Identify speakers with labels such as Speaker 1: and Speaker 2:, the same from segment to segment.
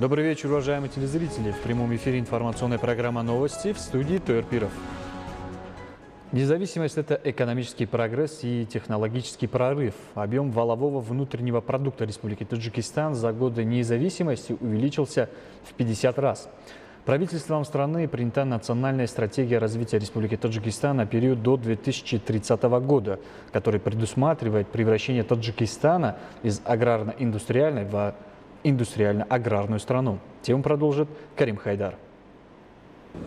Speaker 1: Добрый вечер, уважаемые телезрители. В прямом эфире информационная программа «Новости», в студии Тойр Пиров. Независимость – это экономический прогресс и технологический прорыв. Объем валового внутреннего продукта Республики Таджикистан за годы независимости увеличился в 50 раз. Правительством страны принята национальная стратегия развития Республики Таджикистан на период до 2030 года, который предусматривает превращение Таджикистана из аграрно-индустриальной в индустриально-аграрную страну. Тему продолжит Карим Хайдар.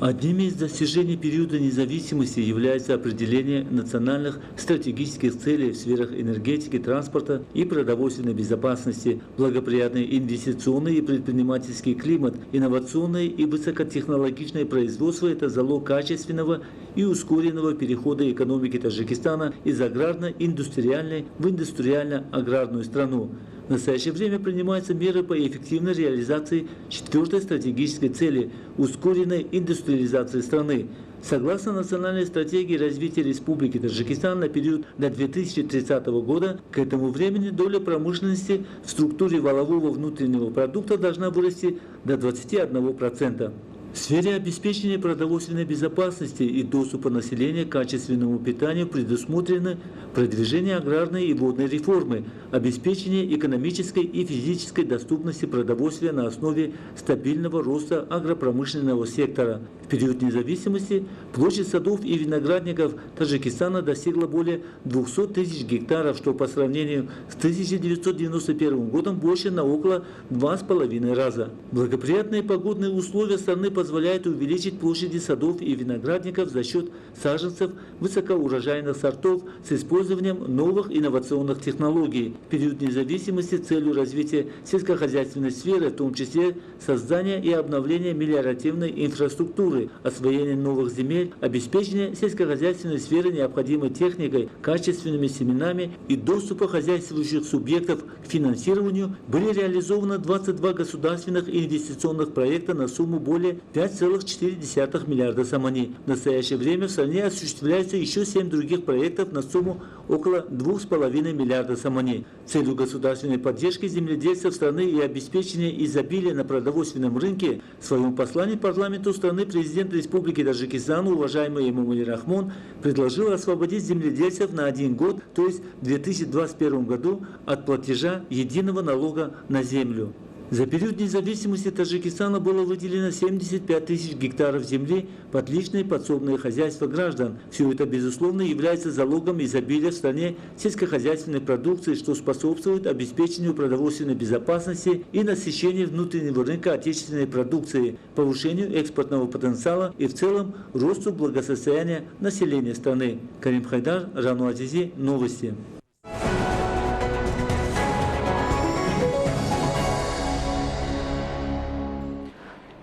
Speaker 2: Одним из достижений периода независимости является определение национальных стратегических целей в сферах энергетики, транспорта и продовольственной безопасности, благоприятный инвестиционный и предпринимательский климат, инновационное и высокотехнологичное производство – это залог качественного и ускоренного перехода экономики Таджикистана из аграрно-индустриальной в индустриально-аграрную страну. В настоящее время принимаются меры по эффективной реализации четвертой стратегической цели – ускоренной индустриализации страны. Согласно национальной стратегии развития Республики Таджикистан на период до 2030 года, к этому времени доля промышленности в структуре валового внутреннего продукта должна вырасти до 21%. В сфере обеспечения продовольственной безопасности и доступа населения к качественному питанию предусмотрены продвижение аграрной и водной реформы, обеспечение экономической и физической доступности продовольствия на основе стабильного роста агропромышленного сектора. В период независимости площадь садов и виноградников Таджикистана достигла более 200 тысяч гектаров, что по сравнению с 1991 годом больше на около 2,5 раза. Благоприятные погодные условия страны позволяют увеличить площади садов и виноградников за счет саженцев высокоурожайных сортов с использованием новых инновационных технологий. В период независимости целью развития сельскохозяйственной сферы, в том числе создания и обновления мелиоративной инфраструктуры, освоение новых земель, обеспечение сельскохозяйственной сферы необходимой техникой, качественными семенами и доступа хозяйствующих субъектов к финансированию, были реализованы 22 государственных инвестиционных проекта на сумму более 5,4 миллиарда самани. В настоящее время в стране осуществляются еще 7 других проектов на сумму около 2,5 миллиарда самани. Целью государственной поддержки земледельцев страны и обеспечения изобилия на продовольственном рынке в своем послании парламенту страны президент Республики Таджикистан, уважаемый Эмомали Рахмон, предложил освободить земледельцев на 1 год, то есть в 2021 году, от платежа единого налога на землю. За период независимости Таджикистана было выделено 75 тысяч гектаров земли под личные подсобные хозяйства граждан. Все это, безусловно, является залогом изобилия в стране сельскохозяйственной продукции, что способствует обеспечению продовольственной безопасности и насыщению внутреннего рынка отечественной продукции, повышению экспортного потенциала и в целом росту благосостояния населения страны. Карим Хайдар, Рану Азизи, Новости.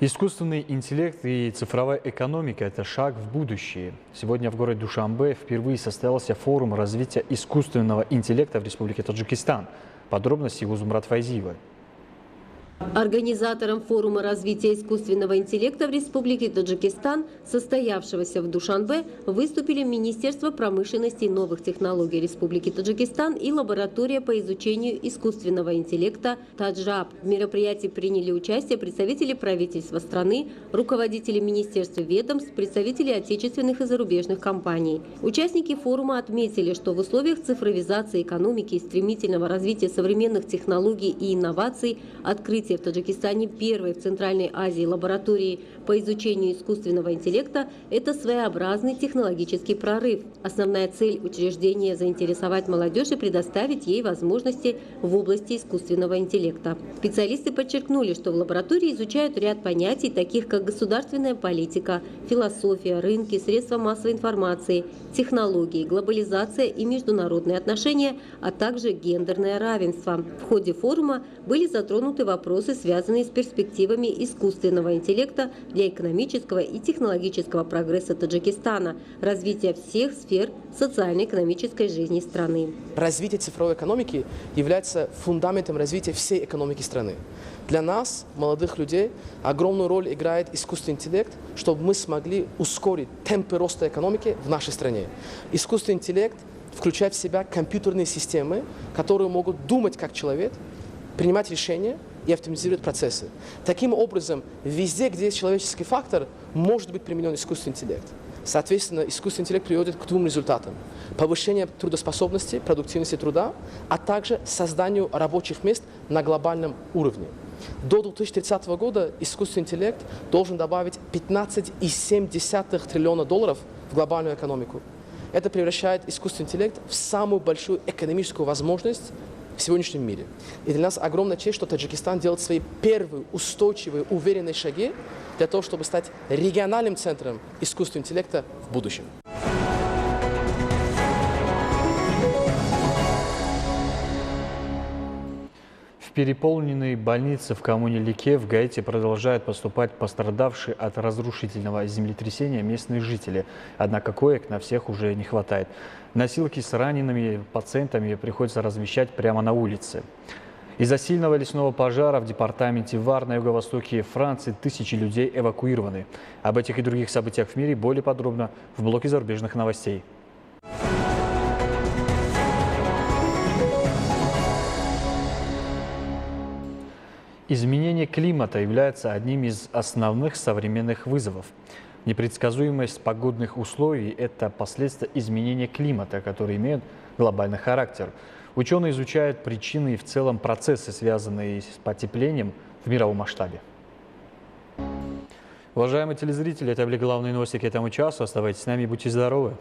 Speaker 1: Искусственный интеллект и цифровая экономика – это шаг в будущее. Сегодня в городе Душанбе впервые состоялся форум развития искусственного интеллекта в Республике Таджикистан. Подробности у Зумрат Файзиевой.
Speaker 3: Организатором форума развития искусственного интеллекта в Республике Таджикистан, состоявшегося в Душанбе, выступили Министерство промышленности и новых технологий Республики Таджикистан и лаборатория по изучению искусственного интеллекта Таджаб. В мероприятии приняли участие представители правительства страны, руководители министерств и ведомств, представители отечественных и зарубежных компаний. Участники форума отметили, что в условиях цифровизации экономики и стремительного развития современных технологий и инноваций открытие в Таджикистане первой в Центральной Азии лаборатории по изучению искусственного интеллекта – это своеобразный технологический прорыв. Основная цель учреждения – заинтересовать молодежь и предоставить ей возможности в области искусственного интеллекта. Специалисты подчеркнули, что в лаборатории изучают ряд понятий, таких как государственная политика, философия, рынки, средства массовой информации, технологии, глобализация и международные отношения, а также гендерное равенство. В ходе форума были затронуты вопросы, связанные с перспективами искусственного интеллекта для экономического и технологического прогресса Таджикистана, развития всех сфер социально-экономической жизни страны.
Speaker 4: Развитие цифровой экономики является фундаментом развития всей экономики страны. Для нас, молодых людей, огромную роль играет искусственный интеллект, чтобы мы смогли ускорить темпы роста экономики в нашей стране. Искусственный интеллект включает в себя компьютерные системы, которые могут думать как человек, принимать решения и оптимизирует процессы. Таким образом, везде, где есть человеческий фактор, может быть применен искусственный интеллект. Соответственно, искусственный интеллект приводит к двум результатам. Повышению трудоспособности, продуктивности труда, а также созданию рабочих мест на глобальном уровне. До 2030 года искусственный интеллект должен добавить $15,7 триллиона в глобальную экономику. Это превращает искусственный интеллект в самую большую экономическую возможность в сегодняшнем мире. И для нас огромная честь, что Таджикистан делает свои первые устойчивые, уверенные шаги для того, чтобы стать региональным центром искусственного интеллекта в будущем.
Speaker 1: В переполненные больницы в коммуне Лике в Гаити продолжают поступать пострадавшие от разрушительного землетрясения местные жители. Однако коек на всех уже не хватает. Носилки с ранеными пациентами приходится размещать прямо на улице. Из-за сильного лесного пожара в департаменте Вар на юго-востоке Франции тысячи людей эвакуированы. Об этих и других событиях в мире более подробно в блоке зарубежных новостей. Изменение климата является одним из основных современных вызовов. Непредсказуемость погодных условий – это последствия изменения климата, которые имеют глобальный характер. Ученые изучают причины и в целом процессы, связанные с потеплением в мировом масштабе. Уважаемые телезрители, это были главные новости к этому часу. Оставайтесь с нами и будьте здоровы!